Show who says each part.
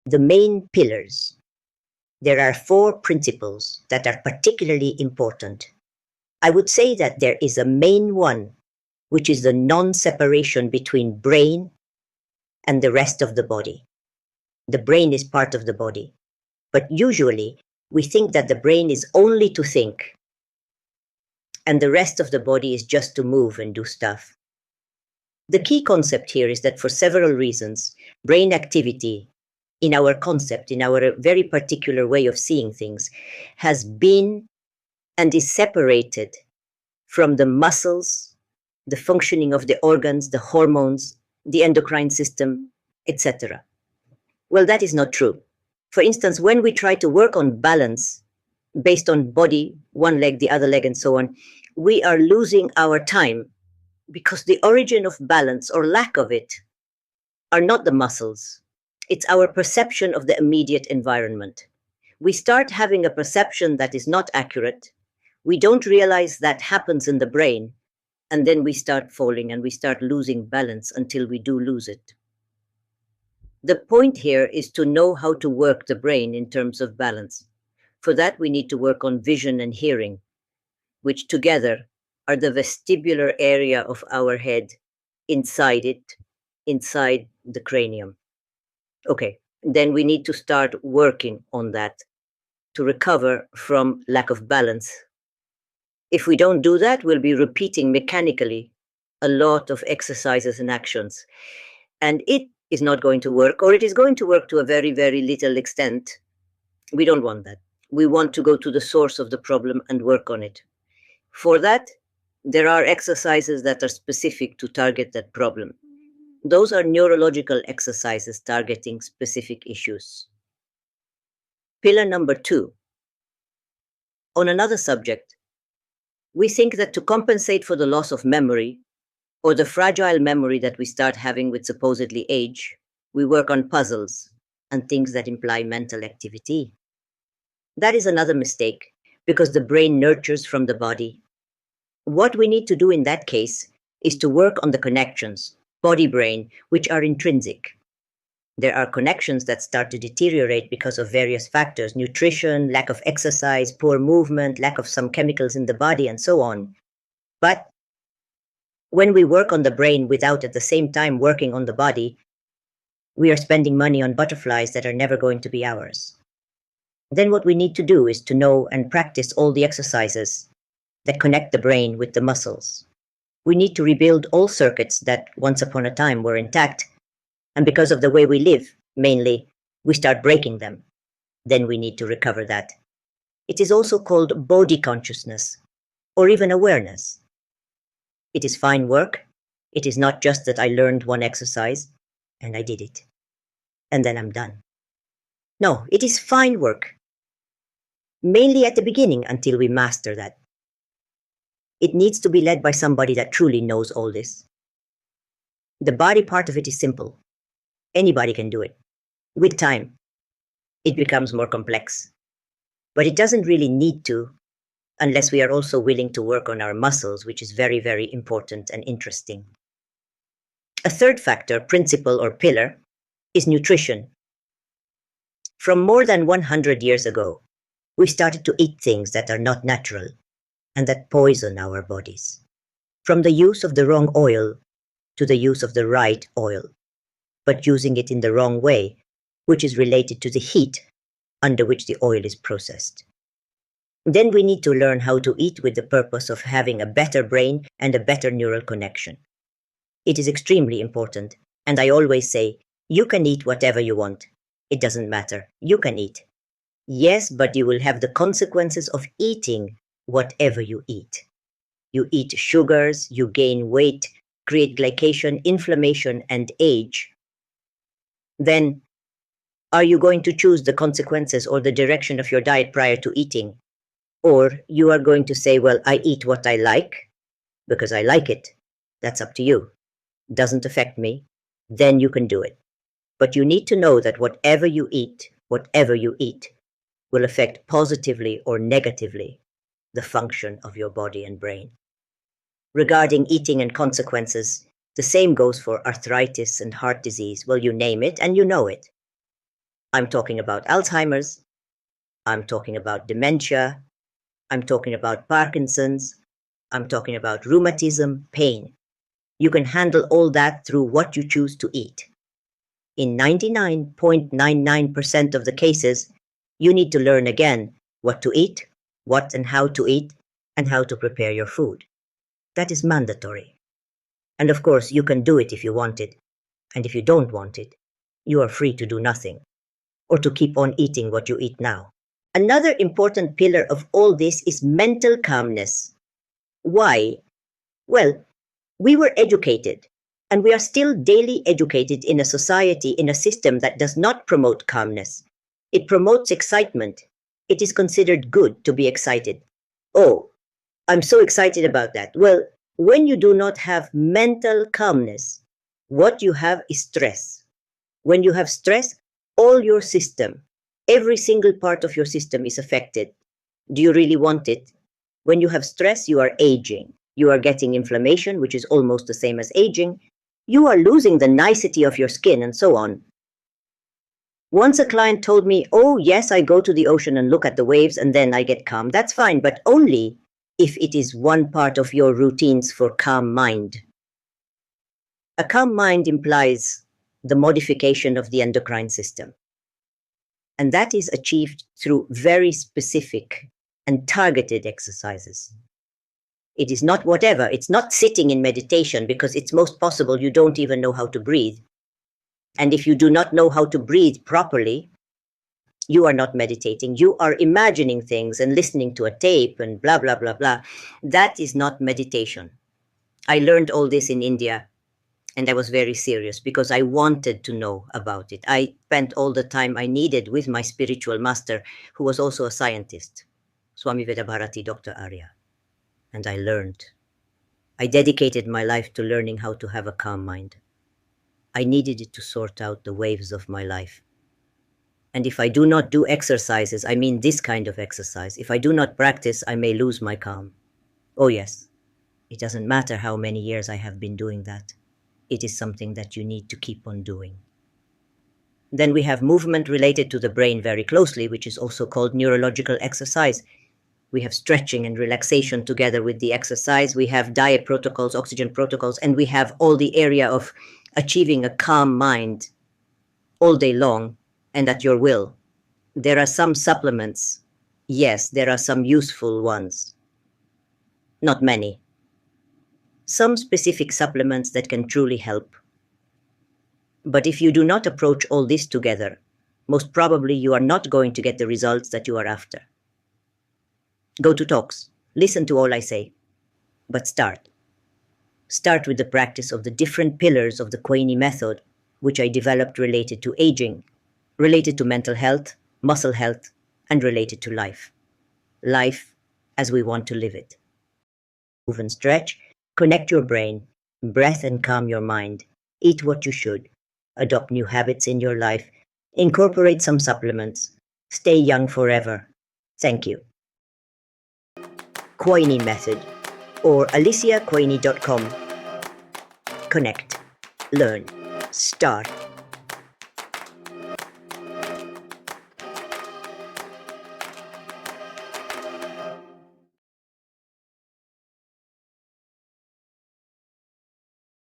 Speaker 1: the main pillars, there are four principles that are particularly important. I would say that there is a main one, which is the non-separation between brain and the rest of the body. The brain is part of the body, but usually we think that the brain is only to think, and the rest of the body is just to move and do stuff. The key concept here is that for several reasons, brain activity in our concept, in our very particular way of seeing things, has been and is separated from the muscles, the functioning of the organs, the hormones, the endocrine system, etc. Well, that is not true. For instance, when we try to work on balance based on body, one leg, the other leg, and so on, we are losing our time because the origin of balance or lack of it are not the muscles. It's our perception of the immediate environment. We start having a perception that is not accurate. We don't realize that happens in the brain, and then we start falling and we start losing balance until we do lose it. The point here is to know how to work the brain in terms of balance. For that, we need to work on vision and hearing, which together are the vestibular area of our head, inside the cranium. Okay, then we need to start working on that to recover from lack of balance. If we don't do that, we'll be repeating mechanically a lot of exercises and actions. And it is not going to work, or it is going to work to a very, very little extent. We don't want that. We want to go to the source of the problem and work on it. For that, there are exercises that are specific to target that problem. Those are neurological exercises targeting specific issues. Pillar number 2. On another subject, we think that to compensate for the loss of memory, or the fragile memory that we start having with supposedly age, we work on puzzles and things that imply mental activity. That is another mistake, because the brain nurtures from the body. What we need to do in that case is to work on the connections, body-brain, which are intrinsic. There are connections that start to deteriorate because of various factors: nutrition, lack of exercise, poor movement, lack of some chemicals in the body, and so on. But when we work on the brain without at the same time working on the body, we are spending money on butterflies that are never going to be ours. Then what we need to do is to know and practice all the exercises that connect the brain with the muscles. We need to rebuild all circuits that once upon a time were intact, and because of the way we live, mainly, we start breaking them. Then we need to recover that. It is also called body consciousness, or even awareness. It is fine work. It is not just that I learned one exercise, and I did it, and then I'm done. No, it is fine work. Mainly at the beginning until we master that. It needs to be led by somebody that truly knows all this. The body part of it is simple. Anybody can do it. With time, it becomes more complex. But it doesn't really need to, unless we are also willing to work on our muscles, which is very, very important and interesting. A third factor, principle or pillar, is nutrition. From more than 100 years ago, we started to eat things that are not natural and that poison our bodies. From the use of the wrong oil to the use of the right oil, but using it in the wrong way, which is related to the heat under which the oil is processed. Then we need to learn how to eat with the purpose of having a better brain and a better neural connection. It is extremely important, and I always say, you can eat whatever you want. It doesn't matter. You can eat. Yes, but you will have the consequences of eating whatever you eat. You eat sugars, you gain weight, create glycation, inflammation, and age. Then, are you going to choose the consequences or the direction of your diet prior to eating? Or you are going to say, well, I eat what I like because I like it. That's up to you. Doesn't affect me. Then you can do it. But you need to know that whatever you eat, will affect positively or negatively the function of your body and brain. Regarding eating and consequences, the same goes for arthritis and heart disease. Well, you name it and you know it. I'm talking about Alzheimer's. I'm talking about dementia. I'm talking about Parkinson's. I'm talking about rheumatism, pain. You can handle all that through what you choose to eat. In 99.99% of the cases, you need to learn again what to eat, what and how to eat, and how to prepare your food. That is mandatory. And of course, you can do it if you want it. And if you don't want it, you are free to do nothing, or to keep on eating what you eat now. Another important pillar of all this is mental calmness. Why? Well, we were educated, and we are still daily educated in a society, in a system that does not promote calmness. It promotes excitement. It is considered good to be excited. Oh, I'm so excited about that. Well, when you do not have mental calmness, what you have is stress. When you have stress, all your system, every single part of your system is affected. Do you really want it? When you have stress, you are aging. You are getting inflammation, which is almost the same as aging. You are losing the nicety of your skin and so on. Once a client told me, oh yes, I go to the ocean and look at the waves and then I get calm. That's fine, but only if it is one part of your routines for calm mind. A calm mind implies the modification of the endocrine system. And that is achieved through very specific and targeted exercises. It is not whatever. It's not sitting in meditation, because it's most possible you don't even know how to breathe. And if you do not know how to breathe properly, you are not meditating. You are imagining things and listening to a tape and blah, blah, blah, blah. That is not meditation. I learned all this in India, and I was very serious because I wanted to know about it. I spent all the time I needed with my spiritual master, who was also a scientist, Swami Vedabharati, Dr. Arya. And I learned. I dedicated my life to learning how to have a calm mind. I needed it to sort out the waves of my life. And if I do not do exercises, I mean this kind of exercise, if I do not practice, I may lose my calm. Oh yes, it doesn't matter how many years I have been doing that. It is something that you need to keep on doing. Then we have movement related to the brain very closely, which is also called neurological exercise. We have stretching and relaxation together with the exercise. We have diet protocols, oxygen protocols, and we have all the area of achieving a calm mind all day long and at your will. There are some supplements. Yes, there are some useful ones. Not many. Some specific supplements that can truly help. But if you do not approach all this together, most probably you are not going to get the results that you are after. Go to talks, listen to all I say, but start. Start with the practice of the different pillars of the Kwaini method, which I developed related to aging, related to mental health, muscle health, and related to life. Life as we want to live it. Move and stretch, connect your brain, breath and calm your mind, eat what you should, adopt new habits in your life, incorporate some supplements, stay young forever. Thank you. Kwaini method, or aliciakwaini.com. Connect, learn, start.